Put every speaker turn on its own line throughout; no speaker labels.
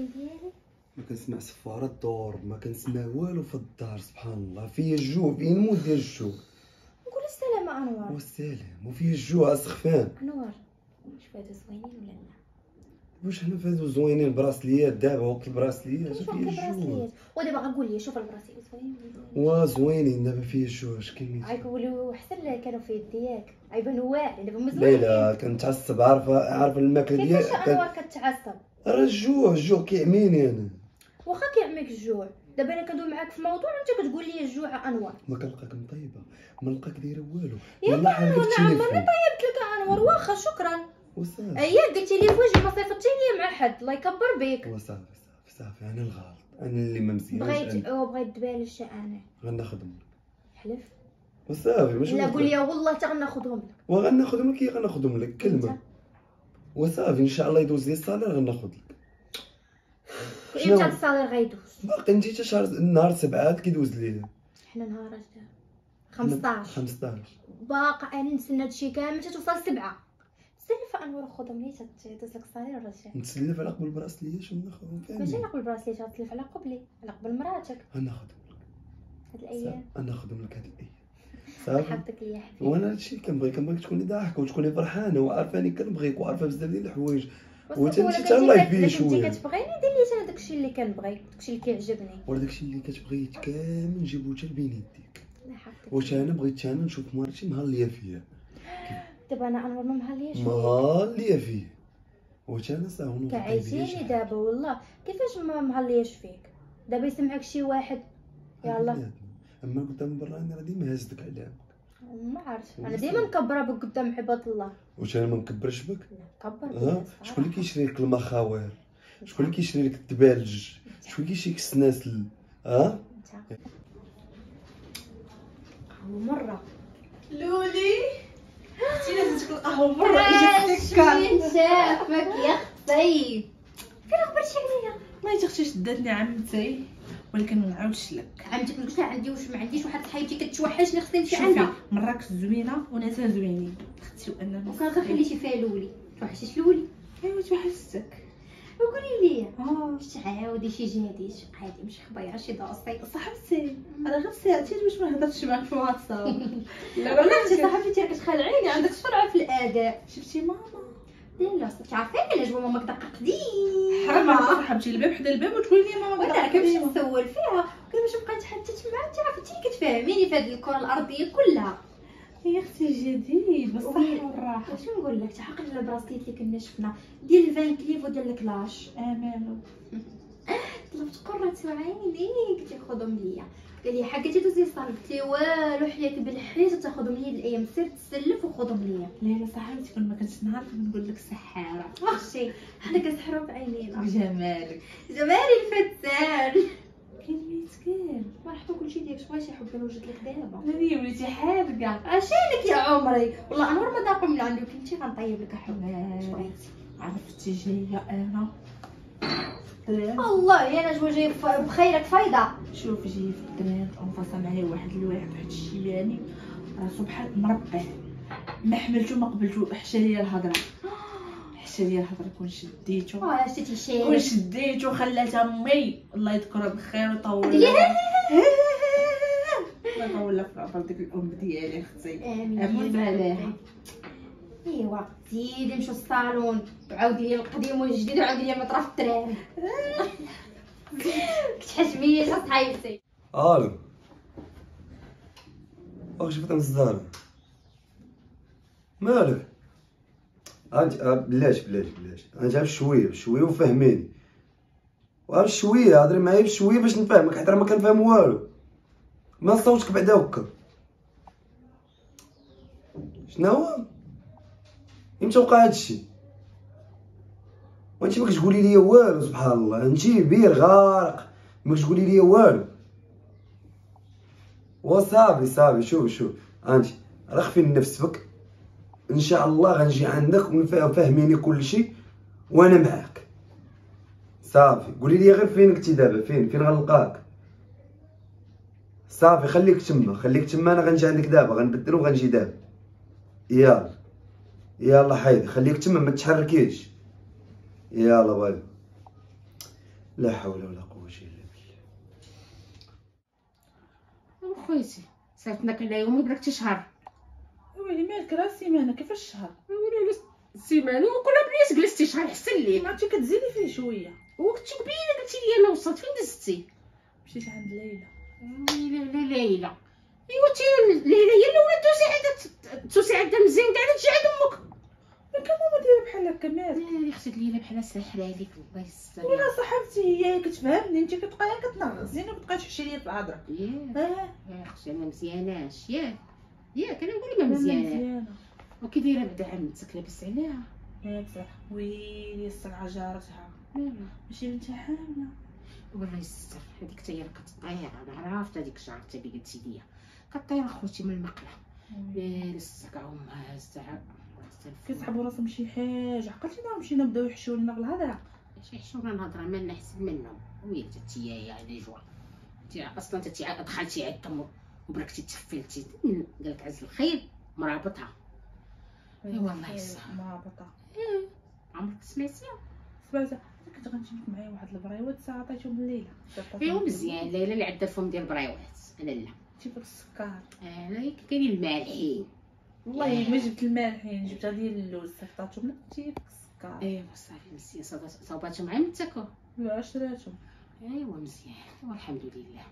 التليفون ديالي
ما كنسمع صفاره الدور، ما كنسمع والو في الدار. سبحان الله، فيا الجوع، فين الموت ديال الجوع.
نقول السلام انوار.
والسلام وفيه الجوع السخفان.
انوار واش فاتو زوينين ولا لا؟
واش حنا فازو زوينين البراسليات دابا وقت البراسليات
شوف
فيه الجوع.
ودابا غنقول لي شوف البراسليات زوينين
وزوينين دابا فيه الجوع. اش كاين
غيقولوا احسن كانوا في يديك غيبانوا واعرين دابا
لا
مزوينين.
لا كنتعصب، عارفه الماكله ديال
كيفاش انوار كتعصب؟
راه الجوع كيعميني انا.
واخا كيعميك الجوع دابا انا كندوي معاك في موضوع انت كتقول لي الجوع انوار.
ما كنلقاك مطيبه، ما نلقاك دايره والو.
يلا
حالك
نعم انا طيبت لك انوار. واخا شكرا.
وصافي
اياك قلتي لي في وجهي ما صيفطتي لي مع حد الله يكبر بك.
وصافي صافي انا الغلط، انا اللي ما مزيانش.
بغيت تبالش انا
غناخذهم
حلف.
وصافي ماشي
لا قول لي والله حتى غناخذهم لك.
وغناخذهم لك، غناخذهم لك كلمه. وصافي ان شاء الله يدوز لي الصالير غناخذ لك.
امتى هاد الصالير غيدوز؟
باقي نجي حتى شهر نهار 7 كيدوز ليا.
حنا نهار 15 باقا انا نستنى هادشي كامل حتى توصل 7. سلف انوار خذهم لي تدوز لك الصالير ولا شي.
نتسلف على قبل براسليات شنو ناخذهم كامل.
ماشي على قبل براسليت غتسلف على قبلي على قبل مراتك.
غناخذهم
هاد الايام
غناخذهم لك هاد الايام. صافي
حطك ليا حبيبي.
وانا هادشي كنبغيك تكوني ضاحكه وتكوني فرحانه وعارفاني كنبغيك وعارفه بزاف ديال الحوايج. وانت حتى الله يهديك شويه.
انت كتبغيني دير لي انا داكشي اللي كنبغي، داكشي اللي كيعجبني.
وداكشي اللي كتبغي كامل نجيبو حتى لبين يديك.
الله يحفظك.
واش انا بغيت انا نشوف مرتي مهليه فيا.
دابا انا انوار ما مهلياش
مهليه فيا. واش انا صاونو
كعيتيني دابا والله. كيفاش ما مهلياش فيك؟ دابا يسمعك شي واحد يلا.
اما قدام برا انا ديما هازتك عليها.
ما عرفت انا ديما مكبره بك قدام عباد الله.
واش انا ما مكبرش بك؟
لا مكبر.
شكون اللي كيشري لك المخاوير؟ شكون اللي كيشري لك الدبالج؟ شكون اللي كيشري لك السناسل؟
انت مره
لولي انتي لازم تكون قهوه مره اجا السكر.
وين شافك يا اختي؟ فين خبرتي عليا؟
والله يا اختي شداتني عمتي ولكن ما نعاودش لك.
عندك قلت لها عندي واش ما عنديش واحد صحيبتي كتوحشني خصني نمشي عندها.
مراك زوينه وناسها زوينين اختي وانا
وكان غير خليتي فيها لولي. توحشتيش لولي؟
ايوا توحشتك.
وقولي لي
واش
تعاودي شي جديد عادي مش خبايعه شي داصي.
صاحبتي انا غير ساعتين باش ما هضرتش معاك في الواتساب.
لا انت صاحبتي كتخلعيني عندك سرعه في الاداء.
شفتي ماما؟
لا تعرفيني علاش ماما كدقق قديم.
حرام صاحبتي الباب حدا الباب وتقولي لي ماما
وانا كنمشي نسول فيها كيفاش بقيت حتى معاك تعرفتي كتفهميني في هذه الكره الارضيه كلها.
يا اختي جديد بالصحه والراحه.
شنو نقول لك تعقل على البراسليت اللي كنا شفنا ديال الفان كليف وديال الكلاش.
امانو
طلبت قرة عيني قلت خذهم ليا. قال لي حقتي دوزي صار قلت لي والو حياك بالحريت تاخذهم ليا الايام سير تسلف وخذهم ليا.
ليلى صاحبتي كون ما كنتش نعرف نقول لك سحاره.
ماشي حنا كنسحروا بعينينا
بجمالك
جمالي الفتان.
كاين ميت كان
ما حطوا كلشي ديالك شويه حبي نوجد لك دابا.
نبي وليتي حارقه.
اشينك يا عمري والله انوار ما داق من عندك كنتي غنطيب لك حبه شويه.
عرفتي جايه انا
الله يا نجوى جاي بخيرك فايده.
شوف جاي في الترند انفصل معايا واحد الواحد واحد الشيباني راسو بحال مربع ما حملتو ما قبلتو. حشا ليا الهضره كون شديتو
شتي شي
كون شديتو خلات امي الله يذكرها بالخير ويطول الله يطول لها في العمر ديك الام ديالي اختي. امين عليها.
ايوا زيدي نمشيو للصالون عاودي لي القديم والجديد وعاودي لي مطرف التراب. كتحجميني صاحبتي.
الو واش شفت مزدار مالك؟ بلاش انا جاب شويه وفهميني شويه هضري معايا بشويه باش نفهمك حيت راه ما كنفهم والو. ما صوتك بعدا هكا شناهو؟ امتى وقع هادشي؟ وانت ما كتقولي لي والو. سبحان الله انت بير غارق ما كتقولي لي والو. وصافي شوف انت راه خفي نفسك ان شاء الله غنجي عندك وفهميني كلشي وانا معاك. صافي قولي لي غير فين كنتي دابا فين غنلقاك. صافي خليك تما انا غنجي عندك دابا غنبدل وغنجي دابا. يلا حيدي خليك تما ما تحركيش. يلا لا حول ولا قوه الا بالله.
خويتي صيفطنا كل يوم بركتي شهر.
ويلي مالك راه سيمانه كيفاش الشهر؟
ولا السيمانه وكل بليس جلستي شهر حسن لي.
ما عرفتي كتزيدي فيه شويه.
وكنتي قبيله قلتي لي انا وصلت فين دزتي؟
مشيت عند ليلى.
ويلي ليلى ايوا تي ليلى هي الاولى توسي عندها مزيان كاع تجي عند امك.
ما كان ماما دايره بحال هكا مالك؟
اللي خصك ليلى بحال ساحره عليك الله يستر.
ولا صاحبتي هي كتفهمني، انت كتبقاي كتنغزيني وكتبقاي تحشي ليا في الهضره.
يا اختي انا مزياناش ياك انا نقول ما مزيانه. وكي دايره بعدا عمتك لاباس عليها؟
بصح ويلي الصرعه جارتها
لا
ماشي بنت حامله.
والله يستر هذيك حتى هي كطير. انا عرفت هذيك جارتي اللي قلتي لي كطير اخوتي من المقله. لا السكع امها الساعه
كيسحبوا راسهم شي حاجه. عقلتي نعم مشينا بداو يحشوا لنا بالهضره.
شي حشونا الهضره مالنا احسن منهم. ويلي تتيايا على جوا انت اصلا دخلتي عندهم وبركتي تفلتي. قالك عز الخير مرابطها. اي والله يسر
مرابطه.
عمرك سمعتيها؟
سمعتها. كنت غنجيب معايا واحد البريوات ساعه عطيتهم الليله.
ايوا مزيان ليلى اللي عندها الفم ديال البريوات. انا لا
جيب السكر.
انا كاينين المالحين.
والله ما جبت المالحين جبت ديال اللوز صيفطاتهم لك جيب السكر.
ايوا صافي مزيان صوباتهم مع عمتك.
لا شراتهم.
ايوا مزيان والحمد لله.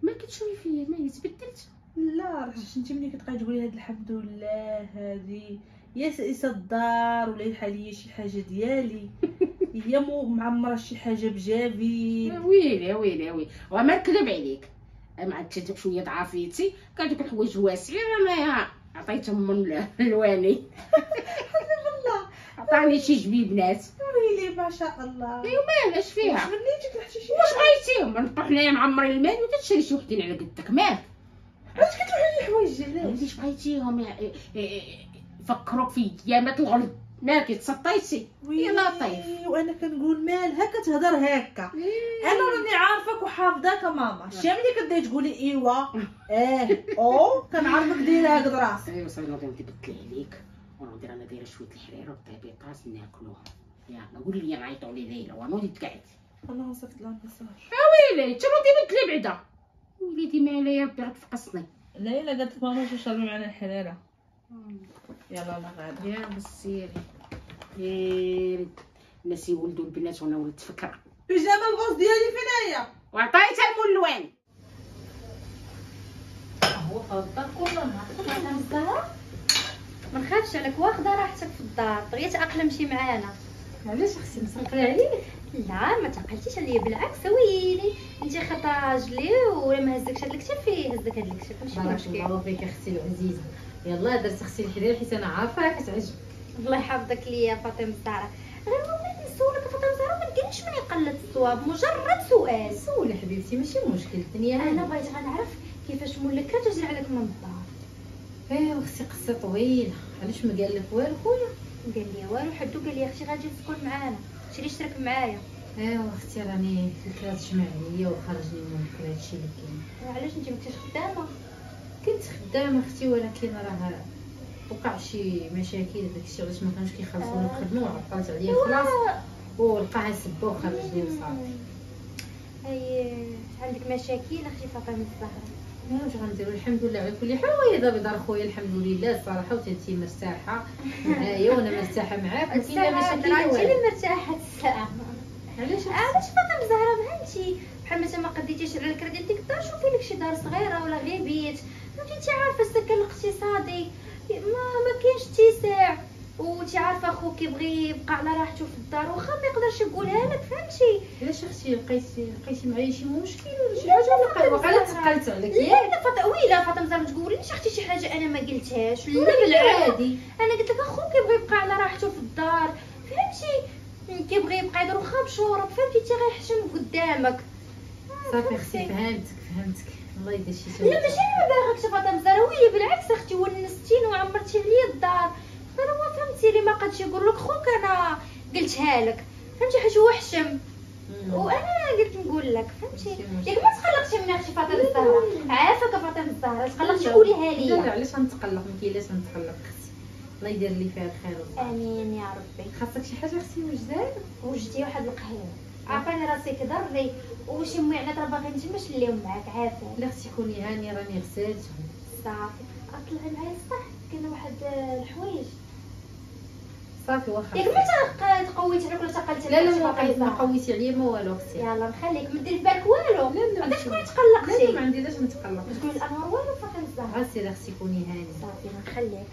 ما كتشوفي فيا ما تبدلت.
لا راه انت ملي كتبقاي تقولي هاد الحمد لله هادي يا سئسة الدار ولا يحاليا شي حاجه ديالي هي معمره شي حاجه بجافي.
ويلي وما نكذب عليك مع حتى شويه ضعافيتي كاع دوك الحوايج واسعين انا عطيتهم من الواني.
والله
عطاني شي جبيبنات.
ويلي ما شاء الله.
ايوا مالاش فيها.
واش منيتك لحتي شي
واش بغيتيهم نطيح حنايا معمرين المال وتشري شي وحدين على قدك مالك.
علاش كتروحي للحوايج علاش؟
علاش بغيتيهم فكروك في ايامات الغلب مالك تسطيتي يا لطيف.
وانا كنقول مالها كتهضر هكا. انا راني عارفك وحافظاك ماما. شي ملي كداي تقولي ايوا او كنعرفك دايره هكا راسك.
ايوا صافي نوضي نبدل عليك ونوضي انا دايره شويه الحريره والطيبيطات ناكلوهم. يلا قولي لي نعيطوا لي ليلى ونوضي تقعد.
انا نصيفط لها ميساج.
ويلي انت نوضي بدلي بعدا. وليدي مالها يا ربي غتفقصني.
لا الا قالت لك ماما واش شربي معنا الحريره. يلا لا غادا
يا بالسيري يا الناس يولدوا البنات وانا ولدت فكره.
بيجامه الغوص ديالي فينايا
وعطيتها الملوان.
هو فضل كل نهار الزهر. ما نخافش عليك واخده راحتك في الدار بغيت تاقلمتي معانا.
علاش اختي مسقله عليك؟
لا ما تعقلتيش عليا بالعكس ويلي انت خط راجلي ولا ما هزكش هاد الكتاب هزك هاد الكتاب ماشي
بارك
مشكل.
الله فيك اختي العزيزه. يلا درت اختي الحرير حيت انا عارفه كتعجب.
الله يحفظك ليا فاطمه الزهراء. غير بغيت نسولك فاطمه الزهراء ما ديريش مني قلت الصواب مجرد سؤال.
سولي حبيبتي ماشي مشكل الدنيا.
انا بغيت غنعرف كيفاش مولك تجري عليك من الدار.
ايوا اختي قصه طويله. علاش ما قال لك والو خويا؟
قال لي والو حدو قال لي اختي غادي تسكن معانا شري اشترك معايا.
ايوا اختي راني فكرات جمع عليا وخرجني من فكره هادشي اللي كاين.
وعلاش انت ما كنتيش خدامه؟
كنت خدامه اختي ولكن راه وقع شي مشاكل داكشي علاش ما كانوش كيخلصوني بخدمه وعطلت عليا خلاص ولقاها سبه وخرجني وصافي.
اي عندك مشاكل اختي فاطمه الزهراء؟
واش غنديروا الحمد لله على كل حال. وهي دابا دار خويا الحمد لله الصراحه وتنتي مرتاحه معايا وانا مرتاحه معاك وكاين مشاكل
انت
والو.
اللي مرتاحه الساعه.
علاش
فاطمه الزهراء بحال انت بحال مثلا ما قديتيش على الكرا ديال ديك الدار شوفي لك شي دار صغيره ولا غير بيت. انت عارفه السكن الاقتصادي ما كاينش اتساع وانت عارفه خوك كيبغي يبقى على راحته في الدار واخا ما يقدرش يقولها لك فهمتي.
علاش اختي لقيتي معايا شي مشكل ولا شي حاجه وقيلا تقلت عليك ياك؟
لا ويلا فاطمه الزهراء ما تقوليش اختي شي حاجه انا ما قلتهاش. لا بالعكس
عادي
انا قلت لك اخوك كيبغي يبقى على راحته في الدار فهمتي كيبغي يبقى يدير واخا بشورب فهمتي انت غيحشم قدامك.
صافي اختي فهمتك الله يدير شي
لا ماشي انا ما باغاكش فاطمه الزهراء ويلي بالعكس اختي ونستيني وعمرتي عليا الدار. غير هو فهمتي اللي ما قادش يقول لك خوك انا قلتها لك فهمتي حيت هو حشم وانا قلت نقول لك فهمتي. ياك ما تقلقش مني اختي فاطمه الزهراء عافاك فاطمه الزهراء تقلقتي قوليها
لا
لي.
علاش غنتقلق ما كاينلاش نتقلق اختي الله يدير لي فيها الخير والله.
امين يا ربي.
خاصك شي حاجه اختي وجدان
وجدتي واحد القهوه عافاني راسي كضري وشي امي عنا راه باغي نتمش اليوم معاك عافاك.
لا اختي كوني هانيه راني غسلتهم.
صافي اطلعي معايا الصح كاين واحد الحوايج
صافي واخا.
ياك ما تقويتي عليك ولا تقلتي
لا لا ما قويتي عليا ما والو اختي.
يلا نخليك ما ديري في بالك والو.
لا
علاش تكوني
لا
تقلقتي؟
ما عندي لاش نتقلق.
تقولي الانوار والو فاطمه الزهراء.
غسي اختي كوني هانيه.
صافي نخليك.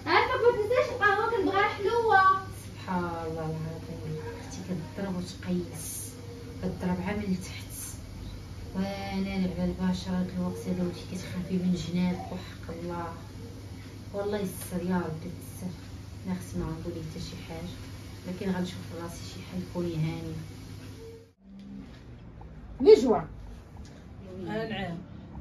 عافاك ما تنساش القهوه كنبغيها حلوه.
سبحان الله العظيم اختي كضرب وتقيس كضرب عا من التحت وانا على البشره هاد الوقت هذا وليتي كتخافي من جناب وحق الله والله يسر يا ربي تسر. لا اختي ما غنقول لك حتى شي حاجه لكن غنشوف راسي شي حل كوني هانيه.
نجوى
نعم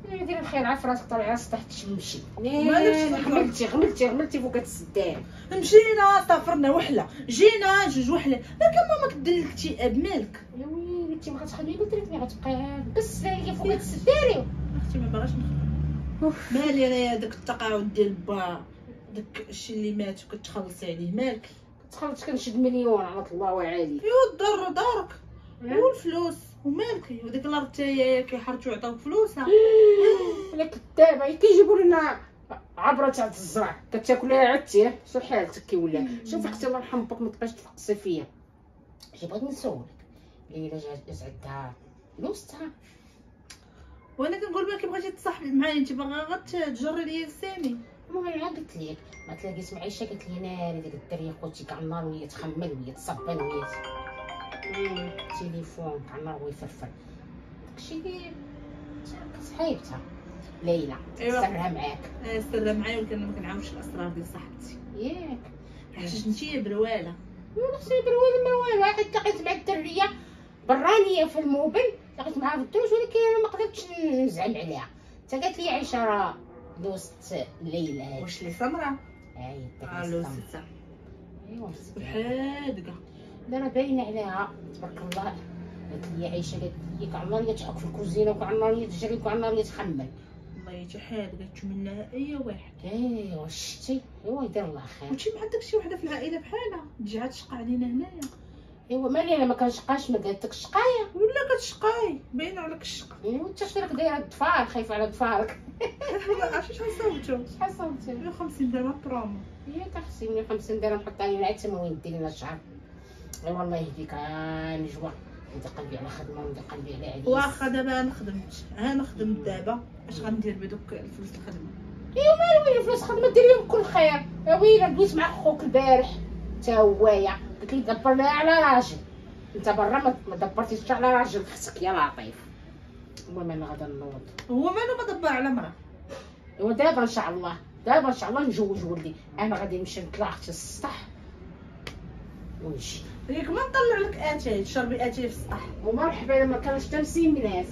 ديري الخير عارف راسك طالعه سطح تشمشي.
مالكش
غملتي فوق السدان.
مشينا سافرنا وحله جينا جوج وحله ما كان ماما كدير لك اكتئاب مالك.
يا ويلي انت ما غتخليني بنتي غتبقى بس هي فوق السداري.
اختي ما باغاش نخدم. مالي انا داك التقاعد ديال با داك الشيء اللي مات وكتخلصي عليه مالك.
تخلص كنشد مليون على الله وعالي.
يو الدار دارك والفلوس ومالك وديك الارض تاهي كيحرجوا يعطيوك فلوسها.
لا كدابه كيجيبوا لنا عبره تاع الزرع كتاكلها عدتي شو حالتك كي ولا. شوف اختي الله يرحم باك ما تبقاش تفقسي فيا. شي بغيت نسولك ليلى جات عندها فلوسها
وانا كنقول بالك بغيتي تصاحبي معايا انت باغا غتجري ليا لساني.
المهم انا قلت لك ما تلاقيت مع عيشه قالت لي ناري ديك الدريه خوتي كاع النهار وهي تخمل وهي تصبن وهي تليفون كاع النهار وهي يفرفر داكشي اللي صحيبتها ليلى سرها معاك.
سرها معايا ولكن ما كنعاودش الاسرار ديال صاحبتي
ياك
حيت انتي برواله.
نفسي بالوالد ما والو واحد لقيت مع الدريه برانيه في الموبل لقيت معاها في الدروس ولكن انا ما قدرتش نزعل عليها. حتى قالت لي عائشه راه دوزت ليلى هادي.
واش اللي سمره
اي
الو سته
ايوا
حادقه
راه باينه عليها تبارك الله. قالت لي عائشه قالت لي كاع النهار هي تحك في الكوزينه وكاع النهار هي تجري وكاع النهار هي تخمل.
والله حتى حادقه تمناها اي واحد.
ايوا شتي ايوا يدير الله خير.
وانتي ما عندك شي وحده في العائله بحالها تجي عاد تشقى علينا هنايا.
ايوا مالي انا ما كنشقاش ما قالتك شقايه
ولا كتشقاي باين عليك الشقا.
ايوا انت شتي دايره الضفار خايفه على ضفارك.
عرفتي شحال صوبتو؟
شحال صوبتي؟
150 درهم برومو.
هي تخصي 150 درهم حطها لي عاد تما وين دير لنا الشهر. ايوا الله يهديك نجوى ندير قلبي على خدمه وندير قلبي على عريس.
واخا دابا انا خدمت انا خدمت دابا اش غندير بدوك الفلوس الخدمه؟
ايوا مالو وين الفلوس خدمه دير لهم كل خير. يا ويلي دويت مع خوك البارح تا هوايا قلت لي دبر لها على راجل. انت برا ما دبرتيش حتى على راجل اختك يا لطيف. المهم انا غادا نوض.
هو مالو ما دبر على مرا.
ايوا دابا ان شاء الله دابا ان شاء الله نجوج ولدي. انا غادي نمشي نطلع اختي السطح ونمشي.
ياك ما نطلع لك اتاي تشربي اتاي في السطح.
ومرحبا ما كانش تمسين الناس.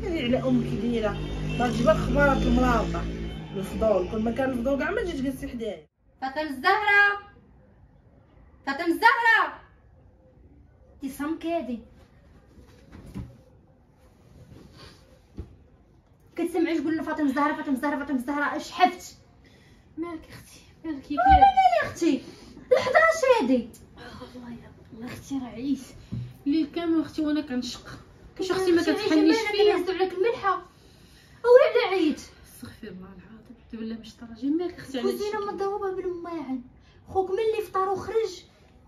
على امك دايره تجيب اخبارات المراوطه الفضول كل ما كان الفضول كاع ما تجيش جلسي حدايا.
فاطمه الزهراء فاطمه الزهراء دي صمكادي كتسمعي تقول لنا فاطمه الزهراء فاطمه الزهراء فاطمه الزهراء اش حفت
مالك اختي مالك
لا لا اختي ال11 هادي.
والله اختي راه عييت الليل كامل اختي وانا كنشق كاش اختي ما كتحنيش فيا.
كنهزو عليك الملحه وعلى عييت.
استغفر الله العظيم بالله باش تراجعي مالك اختي علاش
كوزينه مضروبه بالماعن خوك ملي فطر وخرج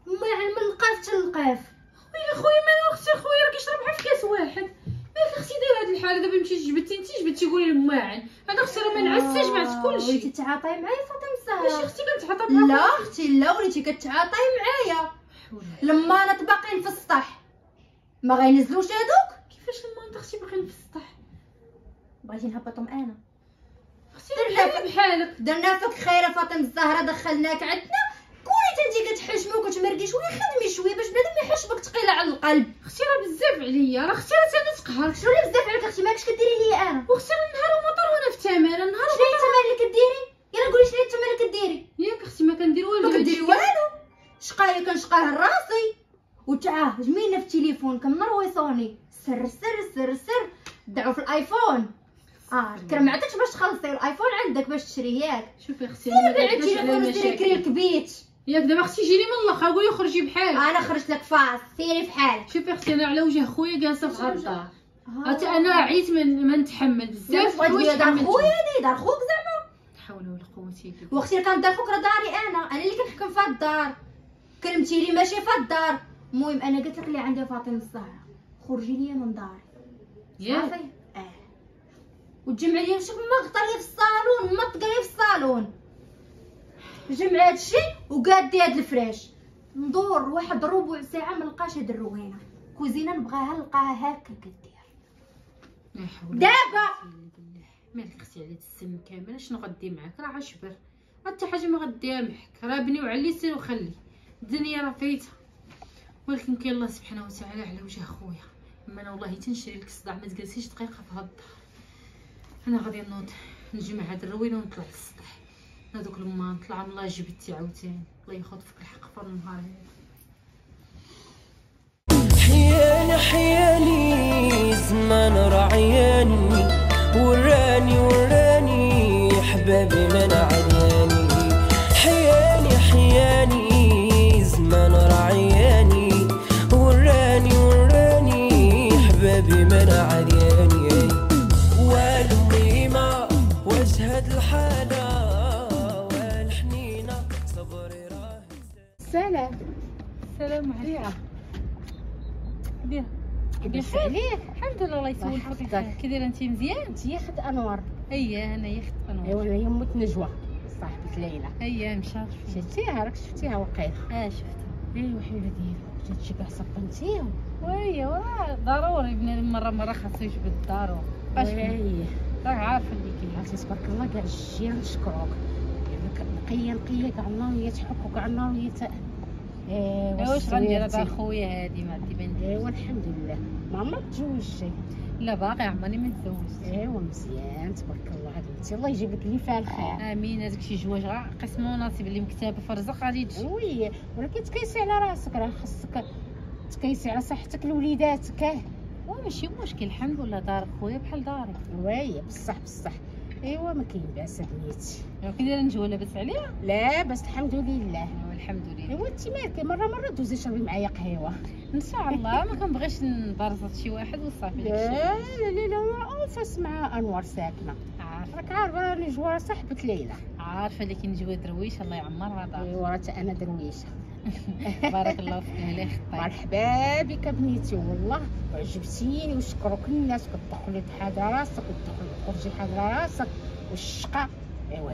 الماعن من القاف حتى للقاف.
خويا مالو اختي خويا راه كيشرب بحال في كاس واحد. مالك اختي دايره هاد الحاله دابا مشيتي جبتي قولي الماعن هذا اختي راه ما نعساش معك كلشي.
وليتي تعاطي معايا فاطمه الزهراء.
ماشي اختي كنتعاطى معاك.
لا اختي لا وليتي كتعاطي معايا لما انا باقيين في السطح ما غينزلوش هادوك.
كيفاش لما انت اختي باقيين في السطح
بغيتي نهبطهم انا
اختي بحالك
درنا فيك خيره فاطمه الزهراء دخلناك عندنا كوني انت كتحشمي وكتمرقي شويه خدمي شويه باش بنادم يحشمك ثقيله على القلب.
اختي راه بزاف عليا راه اختي راه انا تقهر.
شنو اللي بزاف عليك اختي مالكش كديري ليا انا
واختي راه النهار ومطر وانا في تماره النهار
شنو هي التمارين اللي كديري يلا قولي شنو هي التمارين اللي كديري.
ياك اختي ما كندير والو.
ما كديري والو شقايه كنشقاه لراسي وتعاه جميلنا في التليفون كنرويصوني سر سر سر سر دعوا في الايفون. الكرا ما عطيتش باش تخلصي الايفون عندك باش تشري ياك.
شوفي اختي
انا بعد التليفون وديري كري الكبيت
ياك دابا اختي جيني من الاخر قولي خرجي بحالك.
انا خرجت لك فاس سيري بحالك.
شوفي اختي انا على وجه خويا جالسه في غدا، حتى انا عيت من ما نتحمل بزاف
حوايج دار خويا لي دار خوك زعما.
لا حول ولا قوه الا بالله.
واختي كان دار خوك راه داري انا اللي كنحكم في الدار، كلمتي لي ماشي في الدار. المهم انا قلت لك اللي عندي فاطمه الزهراء خرجي لي من داري صافي. وتجمعي لي شوف مغطى لي في الصالون مطقه لي في الصالون، جمع هادشي وقادي هاد الفراش. ندور واحد ربع ساعه ما نلقاش هاد الروينه، كوزينه نبغاها نلقاها هكا كدير.
لا حول
دابا
مالك اختي على السم كامل شنو غدي معاك؟ راه عشبر حتى حاجه ما غديها معاك، راه بني وعلي سير وخلي الدنيا راه فايته. ولكن كاين الله سبحانه وتعالى على وجه خويا. اما انا والله تنشري لك الصداع ما تجلسيش دقيقه في هاد الدار. انا غادي نوض نجمع هاد الروينه ونطلع للسطح. هذوك لما نطلع من الله جبتي عاوتاني الله ياخذ فيك الحق في النهار هذا.
حياني حياني زمان رعياني وراني حبابي من عياني. حياني حياني زمان رعياني وراني حبابي من عياني. والمي ما وجهت الحالة والحنينة صبري راه.
السلام عليكم.
لاباس عليك؟
الحمد لله الله يسول حالك. كي دايره انت مزيان؟
انت يا خد انوار.
اييه انا يا اخت انوار.
ايوا انا هي مت نجوى صاحبة ليلى.
اييه مشات
شفتيها راك شفتيها وقيله.
شفتها.
ايوا حبيبه ديالي جات شي كاع صبنتيها.
ايوا ضروري بنادم مره خاصو يجبد الدار باش راك عارفه اللي كاين.
عرفتي تبارك الله كاع الجيران شكروك، نقيه كاع النار تحكوا كاع النار
واش غندير دار خويا هادي ما عندي بان.
ايوا الحمد لله. ما عمرك تزوجتي؟
لا باقي عمرني ما تزوجت.
ايوا مزيان تبارك الله. هاد انت الله يجيب لك اللي فيها الخير.
امين. هذاك شي زواج غا قسمو نصيب اللي مكتابه في الرزق غادي تجي.
وي ولكن تكيسي على راسك، راه خاصك تكيسي على صحتك لوليداتك.
ماشي مشكل الحمد لله دار خويا بحال داري.
وي بصح ايوا ما كاين باس بنيتي.
كي دايره نجوى لاباس عليها؟
لا بس الحمد لله.
الحمد لله.
ايوا انت مالك مره دوزي شربي معايا قهوه
ان شاء الله. ما كنبغيش نبرزط شي واحد وصافي.
لا انفاس مع انوار ساكنه. راك عارفه راني جواره صاحبه ليلى.
عارفه لكن نجوى درويش الله يعمرها دار.
ايوا راه انا درويشه.
بارك الله فيك يا اختي.
مرحبا بك بنيتي والله وعجبتيني وشكرك الناس كتدخلي بحال راسك وتخرجي بحال راسك والشقه. ايوا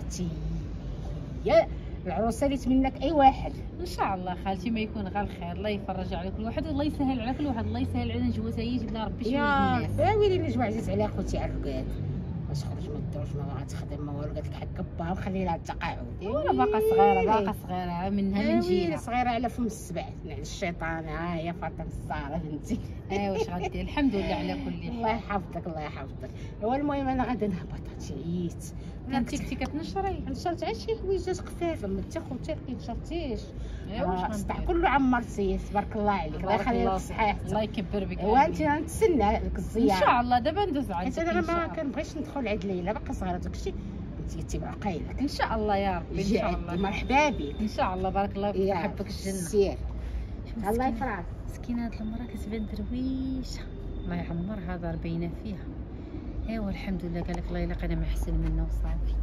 يا العروسه اللي تمناك اي واحد.
ان شاء الله خالتي ما يكون غير الخير. الله يفرج على كل واحد والله يسهل على كل واحد. الله يسهل علينا نجوى حتى يجيب لنا ربي شي الناس.
يا ويلي نجوى عزيز عليها خوتي على الرقاد باش خرج ما تدورش ما غتخدم ما والو. قالت لك حك باها وخلي لها التقاعد.
ولا باقا صغيره منها من جينا
صغيره على فم السبع على الشيطان. ها هي فاطمه الزهراء بنتي.
واش غدير؟ الحمد لله على كل حال.
الله يحفظك الله يحفظك. هو المهم انا غادي نهبط عييت.
كنتي كتنشري؟
نشرت عاد شي حويجات خفافه ما انت خوتي ما نشرتيش.
واش
السطح كله عمرتيه تبارك الله عليك. الله يخلي لك الصحه.
الله يكبر بك.
ايوا انت نتسنى لك الزياره
ان شاء الله. دابا ندوز عندك
انا ما كنبغيش ندخل عند ليلى باقا صغيره داكشي انت تبع قايلك.
ان شاء الله يا ربي. ان شاء الله.
مرحبا بك.
ان شاء الله. بارك الله فيك. حبك الجنه.
سير الله يفرحك.
مسكينه هاد المراه كتبان درويشه الله يعمرها دار باينه فيها. ايوا الحمد لله. قالك الله الا لقينا ما احسن منا وصافي.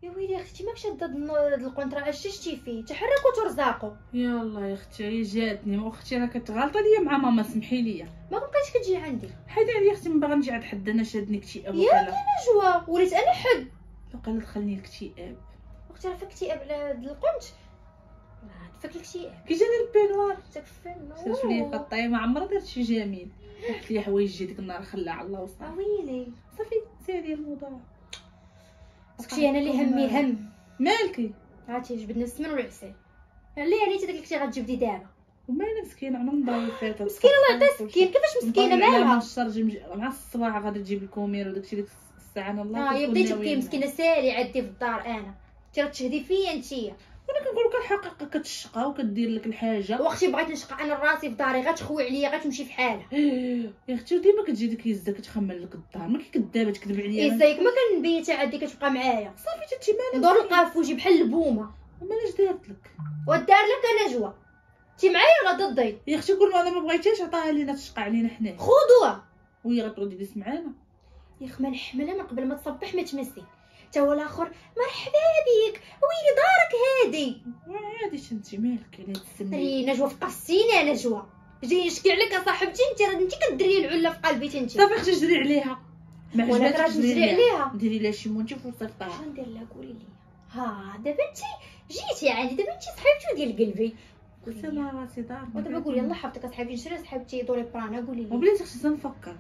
يا ويلي اختي ماكش هاد الكونطرا اش شتي فيه تحرك وترزاقو.
يا الله يا اختي هي جاتني واختي راه كتغلطي ليا مع ماما سمحي لي.
ما بقيتش كتجي عندي.
حيدي عليا اختي ما باغا نجي عند حد. انا شادني اكتئاب
يا
وقاله.
نجوى وليت انا حد.
وقاله دخلني الاكتئاب.
اختي راه فيك اكتئاب على هاد القنت. فيك الاكتئاب
كي جاني البينوار
تكفن.
سالت ليا فطايه ما عمرها درت شي جميل. رحت ليا حوايج ديك النهار خلع على الله وصافي.
ويلي
صافي سالي الموضوع.
اختي انا اللي همي هم.
مالكي؟
عرفتي جبدنا السمن والعسل. علي عليتي داك اللي كنتي غتجبدي دابا.
ومالها مسكينه عمرها نضاي فاتها.
مسكينه الله يعطيها مسكين. كيفاش مسكينه مالها؟
الشرج مع الصباح غادي تجيب الكومير وداكشي ديك الساعه انا الله.
هي بديتي تبكي مسكينه سالي عندي في الدار انا. انت راه تشهدي فيا انتيا.
وانا كنقول لك الحقيقه كتشقى وكدير لك الحاجه.
واختي بغيت نشقى انا راسي في داري غتخوي عليا غتمشي في حالها.
يا اختي ديما كتجي ديك يزه كتخمل لك الدار ما كدابه تكذب عليا.
ازيك ما كنبيت عندي كتبقى معايا
صافي تتي مالك
ندور نلقاها في وجهي بحال البومه.
مالاش دارت لك
ودار لك انا جوا انت معايا ولا ضدي؟
يا اختي كل ما انا ما بغيتهاش عطاها لينا تشقى علينا حنا
خذوها
وهي غتعود تجلس معانا.
يا اخ ما نحملها من قبل ما تصبح ما تمسي. تا هو الاخر مرحبا بك ويلي دارك هادي.
عادي شنتي مالك على هاد السن.
ري نجوى في قصيني نجوى جاي نشكي عليك اصاحبتي انت كديري العله في قلبي انت.
صافي اختي جري عليها ما
وانا
عجباتكش
كرهت نجري عليها.
ديري لها شي مونتي وصيفطها.
شنو ندير لها قولي لي؟ ها دابا انت جيتي عندي دابا انت صاحبتي ديال قلبي.
قلت انا راسي دار
ودابا قولي يلاه حبتك اصاحبتي نشري صاحبتي دوري برانا قولي لي.
وبلاتي اختي تنفكر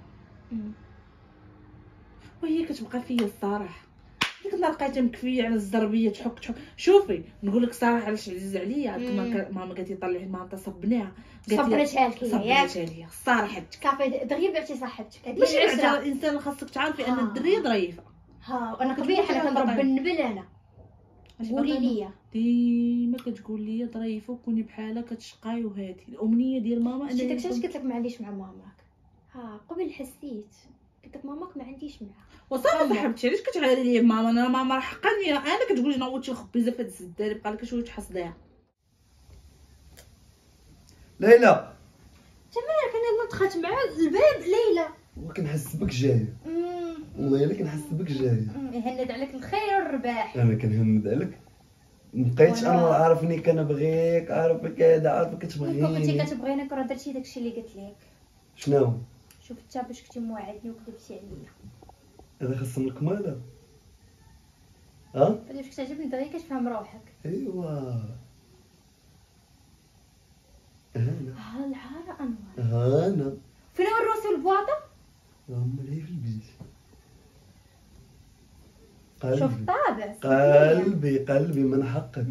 وهي كتبقى فيا الصراحه. ديك النهار لقيتها مكفيه على الزربيه تحك شوفي نقول لك صراحه علاش عزيز عليا ماما قالت لي طلعي ماما تصبناها
صبرتها لك ياك
ليا الصراحه
كافي دغيا بعتي صاحبتك هذه
ماشي
العشره.
بعدا الانسان خاصك تعرفي ان الدريه ظريفه.
ها وانا قبيح انا كنضرب بالنبل انا. قولي لي
ديما كتقول لي ظريفه وكوني بحالها كتشقاي وهادي الامنيه ديال ماما.
شتي داكشي علاش قلت لك ما عنديش مع ماماك. ها قبل حسيت قلت لك ماماك ما عنديش معاها.
وصافي صاحبتي علاش كتعايري لي ماما؟ انا ماما راه حقاني انا كتقولي نوضتي الخبيزه في هاد السداري بقى لك شويه تحصديها.
ليلى
مالك انا يلاه دخلت مع الباب ليلى
وكنحس بك جايه والله الا كنحس بك جايه.
يهند عليك الخير والرباح.
انا كنهمد عليك مبقيتش انا عارفني كنبغيك عارفك هذا عارفك
كنتي
كتبغيني.
كتبغيني راه درتي داكشي اللي قلت لك.
شنو
شوف انت باش كنتي موعدني وكذبتي عليا.
هذا خصم لك ماذا ها
باش كتعجبني دغيا كتفهم روحك.
ايوا هانا
ها العاره انور
هانا
فين هو الروسي والبواطه؟
هم اللي في البيت.
شوف
قلبي
طابع
قلبي من حقك.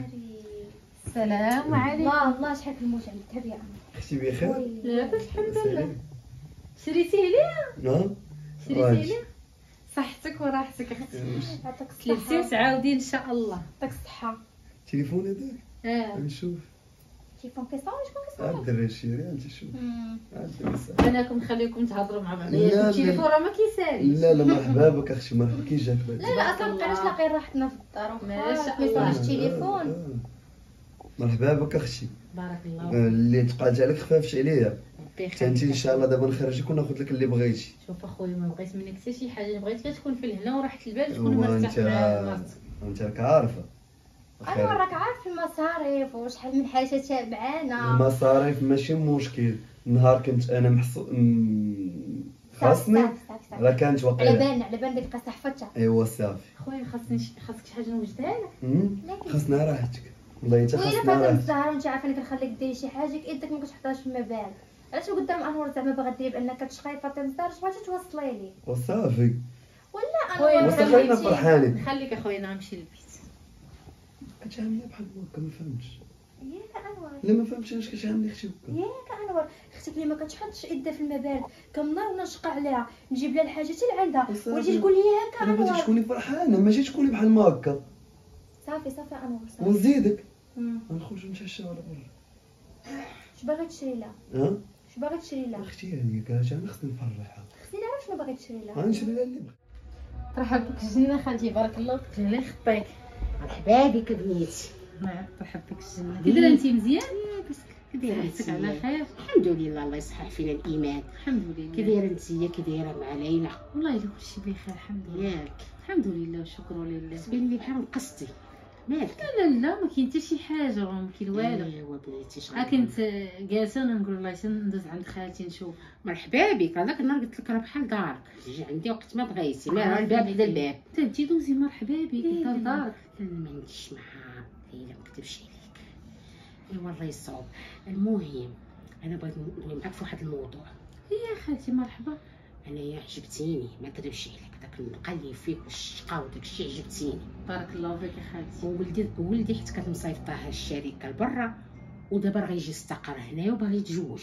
السلام عليكم.
الله شحال الموت عندك هذه انا.
اختي بخير؟
لاباس الحمد لله.
سلام.
شريتي ليا
ها
شريتي ليا صحتك وراحتك اختي.
يعطيك
لبسي
الصحه
وتعاودي ان شاء الله.
يعطيك الصحه.
تليفون هذاك نشوف
تليفون كيصاوب شكون
عاد
كيصاوب؟
الدراري الشيري انت شوف عاد الدراري.
انا نخليكم تهضروا مع
لا،
بعضياتكم
لا.
التليفون راه ما كيساليش.
لا مرحبا بك اختي مرحبا كي جاك بعد.
لا اصلا مابقيناش لاقيين راحتنا في الدار
ما شاء
وخا ما
الله.
يصونش التليفون.
مرحبا بك اختي
بارك الله
اللي تقالت عليك خفافتش عليا.
فيك.
حتى انت ان شاء الله دابا نخرجك وناخذ لك اللي بغيتي.
شوف اخويا ما بغيت منك حتى شي حاجه بغيت غير تكون في الهنا وراحه البال تكون
هو
مرتاح مع مرتك.
انت راك عارفه
انا راك عارف المصاريف وشحال من حاجه تابعانا.
المصاريف ماشي مشكل. نهار كنت انا خاصني راه كانت
على
واقيلا
بالنا ديك القصه حفظتها.
ايوا صافي.
خويا خاصك شي حاجه نوجدها لك.
خاصنا راحتك والله حتى
وإلا
خاصنا
فاتت
راحتك.
الزهر وانت عارفه انك كنخليك ديري شي حاجه يدك ما كتحطهاش في المبال. علاش قدام انور زعما باغا ديري بانك كتشقاي فاطمه الزهر اش بغيتي توصلي لي
وصافي
ولا
خويا
انور
وصافي خلينا فرحانين.
خليك اخويا انا نمشي للبيت.
كتعاملني بحال هكا ما فهمتش.
ياك انور
لا ما فهمتش علاش كتعاملني اختي هكا.
ياك انور اختك اللي ما كتحطش يدها في المبال كنهار ونشقى عليها نجيب لها الحاجه حتى لعندها
وصافي.
وتجي تقول لي هكا
انا بغيتك
انور.
تكوني فرحانه ماشي تكوني بحال ما هكا.
صافي انور صافي.
ونزيدك
مم.
غنخرجوا نتعشاو على برا.
اش باغي تشري لها؟
ها
اش باغي تشري لها؟
اختي هذه كاع انا خصني نفرحها.
خصني نعرف شنو باغي تشري لها.
غنشري لها اللي بغيت.
مرحبا بك الجنه خالتي بارك الله فيك الله يخطيك.
مرحبا بك بنيتي.
مرحبا بك الجنه كي دايره انت مزيان؟
كي دايره
صحتك على
انت؟
خير
الحمد لله الله يصحح فينا الايمان.
الحمد لله.
كي دايره انت كي دايره مع ليلى؟
والله الا كلشي بخير الحمد لله.
ياك
الحمد لله والشكر لله.
تبين لي بحال نقصتي مالك؟
لا لا لا ما كاين حتى شي حاجه راه ما كاين والو.
ايوا بنيتي
ها كنت جالسه نقول الله يسلم ندوز عند خالتي نشوف.
مرحبا بك. هذاك النهار قلت لك راه بحال دارك جي عندي وقت ما بغيتي ما الباب حدا الباب.
تجي دوزي مرحبا بك دار دارك.
انا ما عنديش معها ليلى ما نكذبش عليك. ايوا الله يصوب. المهم انا بغيت ندوي معاك في واحد الموضوع.
يا خالتي مرحبا.
انايا عجبتيني ما نكذبش عليك داك النقلي فيك والشقا وداك الشيء عجبتيني.
بارك الله فيك يا خالتي.
وولدي حيت كانت مصيفطاها الشركه لبرا ودابا راه غيجي يستقر هنايا وباغي يتزوج.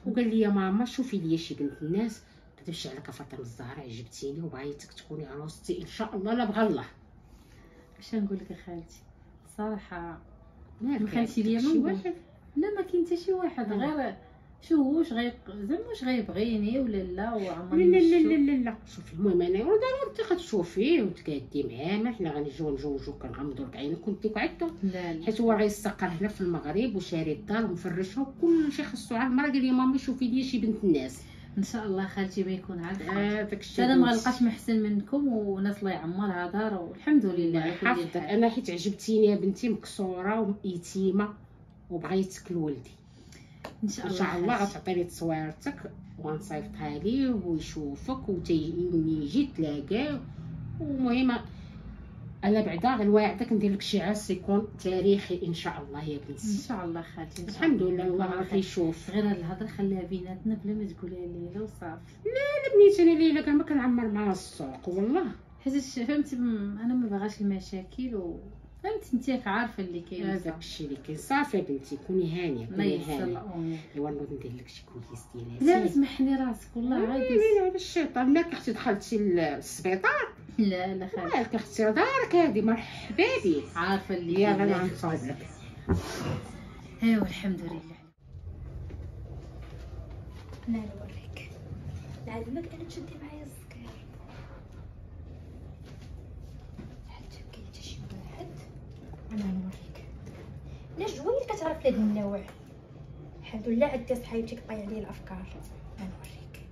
وقال لي يا ماما شوفي لي شي بنت الناس ما كتبش عليك فاطمه الزهراء عجبتيني وبغيتك تكوني عروستي ان شاء الله لا بغى الله.
اش نقول لك يا خالتي صراحه
مالك
ما خالتي ليا
شي
ما
واحد؟
واحد. لا ما كاين حتى شي واحد غير شو واش زعما واش غيبغيني ولا لا
لا
وعمرني
لا لا لا لا شوفي المهم انا ضروري انت غتشوفيه وتقادي معاه، ما حنا غنجيو نجوجو كنغمضوا لك عينك كنتي وعدتو،
لا لا
حيت هو غيستقر هنا في المغرب وشاري الدار ومفرشها وكلشي خاصو. على المراه قال لي ماما شوفي لي شي بنت الناس.
ان شاء الله خالتي ما يكون عارف
داك الشيء
انا ما غنلقاش محسن منكم وناس الله يعمرها دار والحمد لله على كل
حافظك.
حال.
انا حيت عجبتيني يا بنتي، مكسوره ويتيمه وبغيتك لولدي.
ان شاء
ان
الله
شاء الله
خالتي.
غتعطيني تصويرتك وغنصيفطها ليه ويشوفك ملي يجي تلاقاه. ومهم انا بعدا غنواعدك ندير لك شي عرس يكون تاريخي ان شاء الله يا
ان
بنتي.
شاء الله خالتي إن شاء
الحمد لله الله
خير.
راه كيشوف.
غير هاد الهضره خليها بيناتنا بلا ما تقولها ليلى وصافي،
انا بنيتي انا ليلى كاع ما كنعمر معاها السوق والله.
حيت فهمتي انا ما باغاش المشاكل فهمتي انت ياك عارفه اللي كاين.
هذاك الشيء اللي كاين. صافي يا بنتي كوني هانيه
الله
كوني
ييسر
هانيه.
الامور.
ايوا نوض ندير لك شي كوليس ديالها.
لا سمحني راسك والله عادي.
لا الشيطان مالك اختي دخلتي للسبيطار.
لا لا خالتي
مالك اختي دارك هادي مرحبا بك.
عارفه اللي
يلا
كاين.
انا غنصاوب لك.
ايوا الحمد لله.
انا نوريك نعلمك انا تشدي معايا السكر حتى كاين حتى شي واحد. انا نوريك لا جويل كتعرف هاد النوع. الحمد لله عندي صحيبتي كطيع لي الافكار. انا نوريك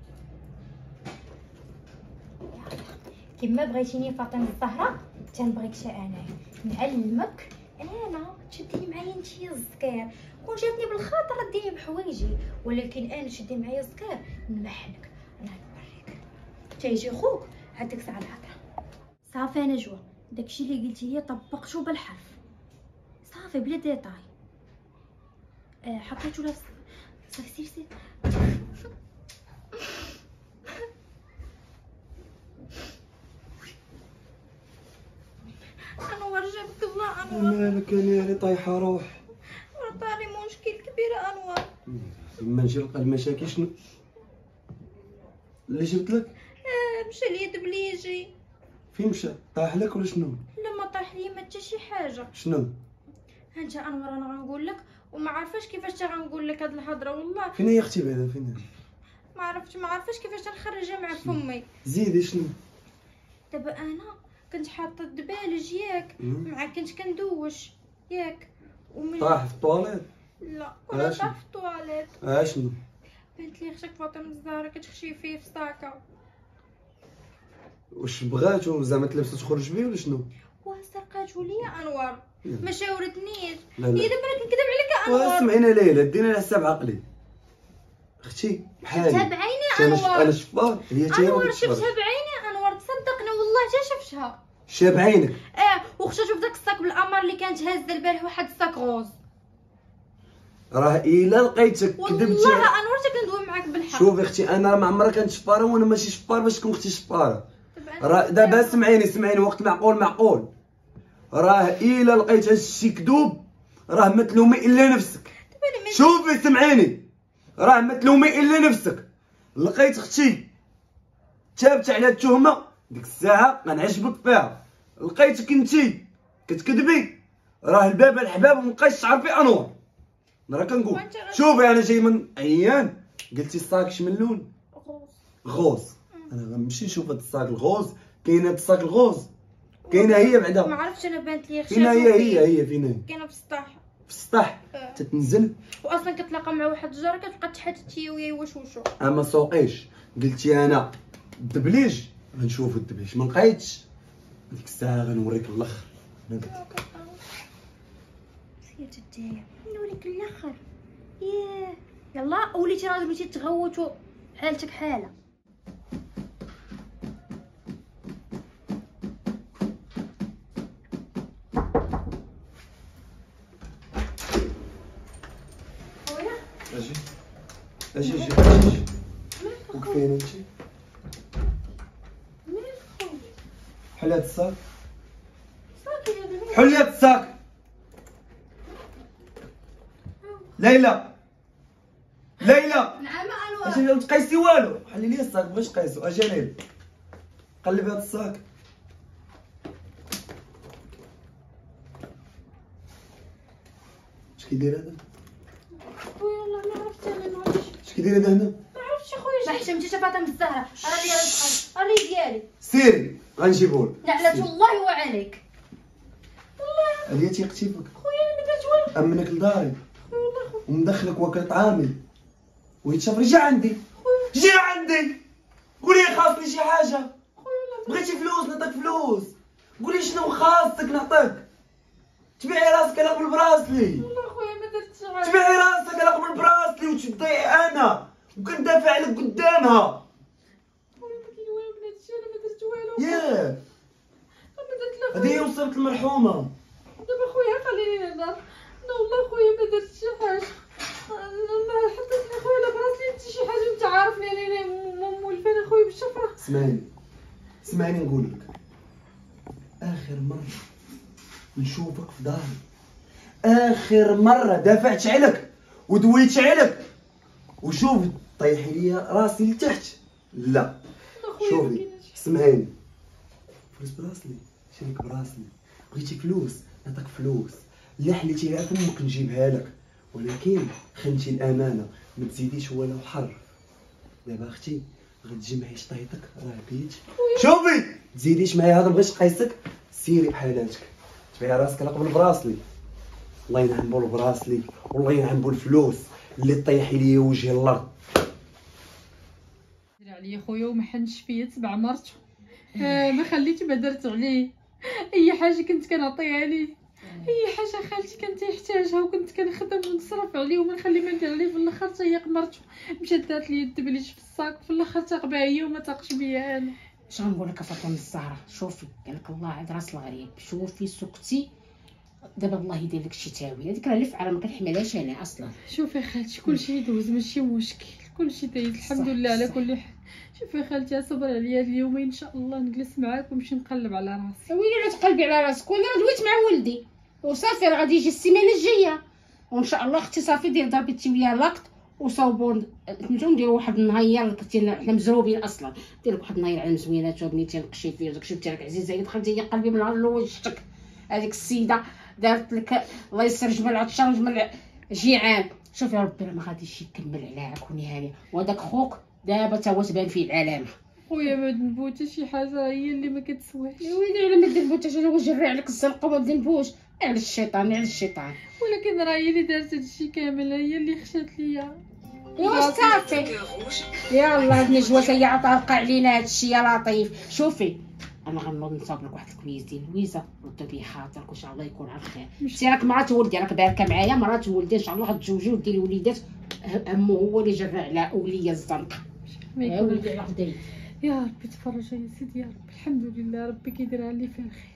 كما بغيتيني فاطمه الزهراء تنبغيك حتى انايا. نعلمك انا تشدي معايا نتيا الزكار. كون جاتني بالخاطر ديني بحوايجي، ولكن انا تشدي معايا الزكار نمحنك. انا نوريك تيجي خوك هاديك الساعه الهضره. صافي انا جوا داكشي اللي قلتي لي طبقتو بالحرف صافي بلا ديتاي. حطيتو له صافي سير انور جابك الله. انور
مالك انا اللي طايحه روح.
طاري مشكل كبير انور.
لما نجي نلقى المشاكل شنو اللي جبت لك؟
مشى لي دبليجي.
فين مشى؟ طاح لك ولا شنو؟
لما طاح لي ما حتى شي حاجه.
شنو؟
انت انور انا غنقول لك وما عارفاش كيفاش غنقول لك هاد الهضره والله.
فين هي اختي بعدا فين؟
ما عارفاش كيفاش نخرجها مع فمي.
زيدي شنو؟
دابا انا كنت حاطه الدبالج ياك مع كنت كندوش ياك ومن
طاح في الطواليت؟
لا كنا
اش؟
طاح في الطواليت.
شنو؟
بنت لي اختك فاطمه الزهراء كتخشي فيه في ساكا.
واش بغاتو زعما تلبسو تخرج بيه ولا شنو؟
وسرقاتو ليا انور ما شاورتنيش.
لا
هي
لا
دابا انا كنكذب عليك انور.
اسمعينا ليلى دينا على حساب عقلي. اختي بحالي
شفتها بعيني
انا
انور.
شفار هي تاهي
انور
ما
شفتها
كتشفرش.
بعيني انور تصدقني والله حتى شفتها.
شاب عينك.
وخشات في داك الصاك بالقمر اللي كانت هازه البارح واحد الصاك غوز.
راه الا لقيتك كذبتي.
والله انور حتى كندوي معاك بالحق.
شوفي اختي انا راه ما عمرها كانت شفاره وانا ماشي شفار باش تكون اختي شفاره. راه دابا سمعيني وقت معقول. راه الا لقيت هادشي كذوب راه ما تلومي الا نفسك. شوفي سمعيني راه ما تلومي الا نفسك. لقيت اختي ثابته على التهمه ديك الساعه غنعجبك فيها. لقيتك انتي كتكذبي راه الباب الحباب ومبقايش تعرفي انور. راه كنقول شوفي انا جاي من عيان قلتي الصاك شمن لون؟ غوز. انا غنمشي نشوف هاد الصاك الغوز. كاين هاد الصاك الغوز كاينه هي بعدا.
ما عرفتش انا بانت لي
فين هي فين هي؟
كاينه في السطح.
في السطح تتنزل.
واصلا كتلاقى مع واحد الجاره كتبقى تحت ويا يوشوشو.
اما سوقيش قلتي انا الدبليج غنشوفو الدبليج ما لقيتش ديك الساعه غنوريك الاخر. انا قلت لك
سير تدايا نوريك الاخر. يلا وليتي راه بغيتي تغوت حالتك حاله.
اجي وكفين انتي حل هاد الصاك. حل هاد الصاك ليلى.
نعم انور.
اجي ما تقيسي والو. حلي لي الصاك باش قيسو. اجي ليلى قلب هاد الصاك. اش كيدير هذا؟
والله ما عرفت انا معليش.
كديري هنا؟
ما عرفتش خويا.
ما حشمتيش فاطمه الزهراء، راه لي رزقك، راه لي ديالي.
سيري غنجيبهولك.
نعلة الله وعليك.
عليا تيقتي فيك
خويا انا ما درت والو.
امنك لداري
خويا والله خويا.
ومدخلك واكل طعامي ويتشاف جا عندي جا عندي قولي خاصني شي حاجه. بغيتي فلوس نعطيك فلوس. قولي شنو خاصك نعطيك. تبيعي راسك على قبل براسلي.
والله خويا ما درتش غير.
تبيعي راسك على قبل براسلي وتضيعي انا وكندافع عليك قدامها.
خويا ما كاين والو من هادشي، انا ما درت والو.
ياه
ما درت لا
هذه هي
خويا.
وصلت المرحومه.
دابا خويا خليني نهضر. انا والله خويا ما درت شي حاجه. ما حطيتني خويا لا براسلي حتى شي حاجه. انت عارفني انا مولفانه خويا بالشفره.
اسمعني نقول لك اخر مره نشوفك في داري، اخر مره دافعت عليك ودويت عليك وشوف طيحي لي راسي لتحت. لا شوفي اسمعيني، فلوس براسلي شريك براسلي. بغيتي فلوس نعطيك فلوس، لا حليتي على فمك نجيبها لك، ولكن خنتي الامانه ما تزيديش ولو حرف. دابا اختي غتجمعي شطيطك راه بيت. شوفي تزيديش معايا هذا، مبغيتش نقيسك. سيري بحالاتك تبيعي راسك على قبل براسلي. الله ينعم بول براسلي والله ينعم بول الفلوس اللي طيحي لي وجهي الارض.
دري عليا خويا وما حنش فيا تبع مرته. ما خليت ما درت عليه اي حاجه كنت كنعطيها ليه. اي حاجه خالتي كان تيحتاجها وكنت كنخدم ونصرف عليه وما نخلي ما ندير عليه. في الاخر تيق مرته مشات دات لي الدبليج في الصاك. في الاخر تاقبها هي وما تاقش بيا انا.
اش غنقول لك فاطمه الزهراء؟ شوفي قالك الله عاد راس الغريب. شوفي سكتي دابا الله يدير لك شي تاويل. هذيك راه اللي فعلا ما كنحملهاش انا اصلا.
شوفي خالتي كلشي يدوز ماشي مشكل، كلشي دايز الحمد لله على كل حال. شوفي خالتي صبر عليا هاد اليومين ان شاء الله نجلس معاك ونمشي نقلب على راسي.
ويلي لا تقلبي على راسك. وانا دويت مع ولدي وصافي راه غادي يجي السيمانه الجايه وان شاء الله اختي صافي دير ضربتي ويا لاقط وصوبوا نتمشيو نديرو واحد النهار. حنا مزروبين اصلا. دير لك واحد النهار على مزوينات وبنيتي نقشي فيه. داكشي تاعك عزيزه دخلتي هي قلبي من النهار الاول شتك. هذيك السيده دارت لك الله يسر جمل عطشان وجمل جيعان. شوفي ربي راه ما غاديش يكمل على عكوني هاني. وهذاك خوك دابا تا هو تبان فيه العلامه.
خويا ما ذنبو حتى شي حاجه هي اللي ما كتسواش.
يا ويلي على ما ذنبو حتى شي. هو جري عليك الزنقه وما ذنبوش. على الشيطان على الشيطان.
ولكن راه هي اللي دارت هادشي كامل، هي اللي خشات ليا.
ايوا صافي يلاه النجوى هي طارقه علينا هادشي يا لطيف. شوفي انا غنوض نصاوب لك واحد الكويز ديال لويزه ردوا بيه خاطرك وان شاء الله يكون على خير. سي راك مرات ولدي راك باركه معايا مرات ولدي ان شاء الله غتزوجي وديري وليدات. همو هو اللي جرى على اوليا الزنقه.
ما يكون
ولدي على خداي.
يا ربي تفرج يا سيدي يا ربي. الحمد لله ربي كيديرها لي فيها الخير.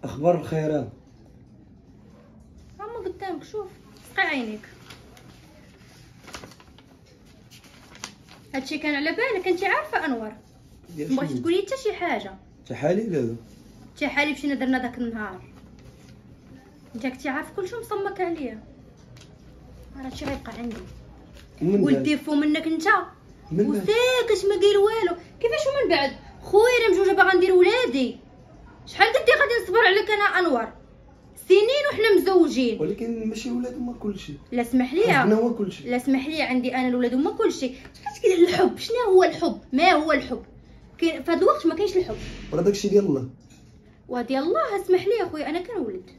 اخبار الخيرات
هما قدامك شوف سقي عينيك. هادشي كان على بالك انت عارفه انور. مبغيتي تقولي حتى شي حاجه.
تحالي دابا
حتى حالي مشينا درنا داك النهار. انت كنتي عارف كلشي مصمك عليا. راه هادشي غيبقى عندي. والديفو منك انت وساكت ما قايل والو. كيفاش ومن بعد خويا انا مجوجه باغا ندير ولادي. شحال قدي غادي نصبر عليك انا انور؟ سنين وحنا مزوجين.
ولكن ماشي ولاد هما كلشي.
لا اسمح لي
حنا هو كلشي.
لا اسمح لي عندي انا الولاد هما كلشي. شحال كاين الحب؟ شنو هو الحب؟ ما هو الحب؟ كاين في هذا الوقت ما كاينش الحب.
راه داكشي ديال الله.
وديال الله اسمح لي اخويا انا كنولد.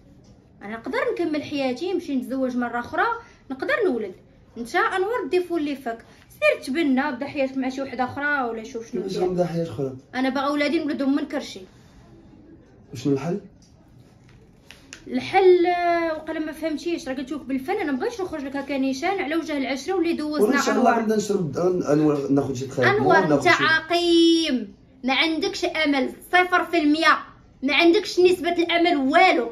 انا نقدر نكمل حياتي نمشي نتزوج مره اخرى نقدر نولد. انت انور ديفو اللي فيك سير تبنى بدا حياتك مع شي وحده اخرى ولا شوف شنو
كيفاش
دير.
غنبدا حياه اخرى؟
انا باغا ولادي نولدهم من كرشي.
شنو الحل؟
الحل وقال ما فهمتيش. راه قلت لك بالفن انا مبغيتش نخرج لك هكا نيشان على وجه العشره واللي دوزنا.
ان شاء الله غنبدا نشرب انور ناخذ شي تخيل.
انور انت عقيم ما عندكش امل 0%. ما عندكش نسبه الامل والو.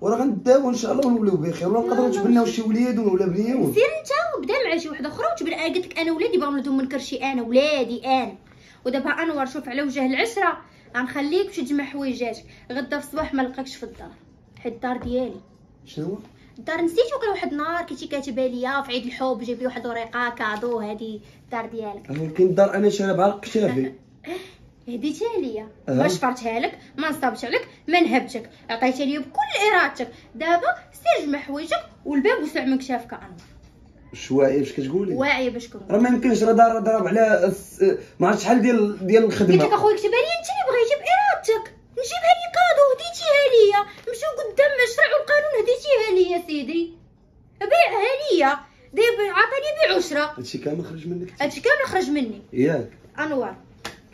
وراه غنداو ان شاء الله ونوليو بخير ولا نقدروا نتبناو شي وليد ولا بنيون.
سير انت وبدا مع شي وحده اخرى وتبدا. انا قلت لك انا ولادي باغا نولدهم من كرشي. انا ولادي انا. ودابا انور شوف على وجه العشره غنخليك تمشي تجمع حويجاتك. غدا في الصباح ما نلقاكش في الدار حيت الدار ديالي.
شنو هو؟
الدار نسيتي وقع واحد النهار كنتي كاتبه ليا في عيد الحب جيبي واحد ورقه كادو هذه الدار ديالك.
ولكن الدار انا شاريها بعرق كتافي.
هديتها ليا ما شفرتها لك ما نصبتش عليك ما نهبتك عطيتها ليا بكل ارادتك. دابا سير جمع حوايجك والباب وسع من كتافك انور.
واش واعيه باش كتقولي؟
واعيه باش كنقول.
راه ما يمكنش راه دار ضرب على ما عرفت شحال ديال الخدمه.
قلت لك اخويا كتبها لي انت اللي بغيتي بارادتك نجيبها لي كادو هديتيها ليا مشيو قدام الشرع والقانون هديتيها ليا سيدي بيعها ليا دابا عطاني بعشره.
هادشي كامل خرج منك؟
هادشي كامل خرج مني
ياك
انور.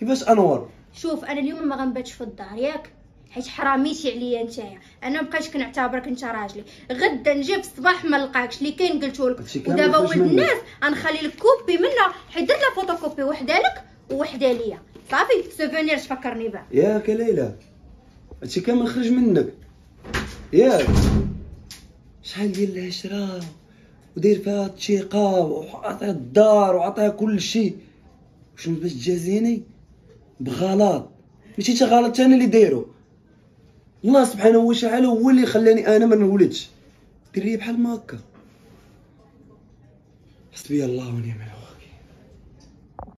كيفاش انور؟
شوف انا اليوم ما غنباتش في الدار ياك حيت حراميتي عليا نتايا. انا مابقيتش كنعتبرك انت راجلي. غدا نجي في الصباح ما نلقاكش اللي كاين قلتهولك. ودابا ولد الناس غنخلي لك كوبي منها حيت درت لا فوتوكوبي وحده لك وحده ليا صافي سوفونير تفكرني بها.
ياك ليلى هادشي كامل خرج منك ياك. شحال ديال العشره وداير فيها الثقه وعطيها الدار وعطيها كل شيء. شنو باش تجازيني بغلط؟ ماشي انت غلط انا اللي دايرو. الله سبحانه وتعالى هو اللي خلاني انا ما نولدش. ديري بحال ما هكا. حسبي الله ونعم الوكيل.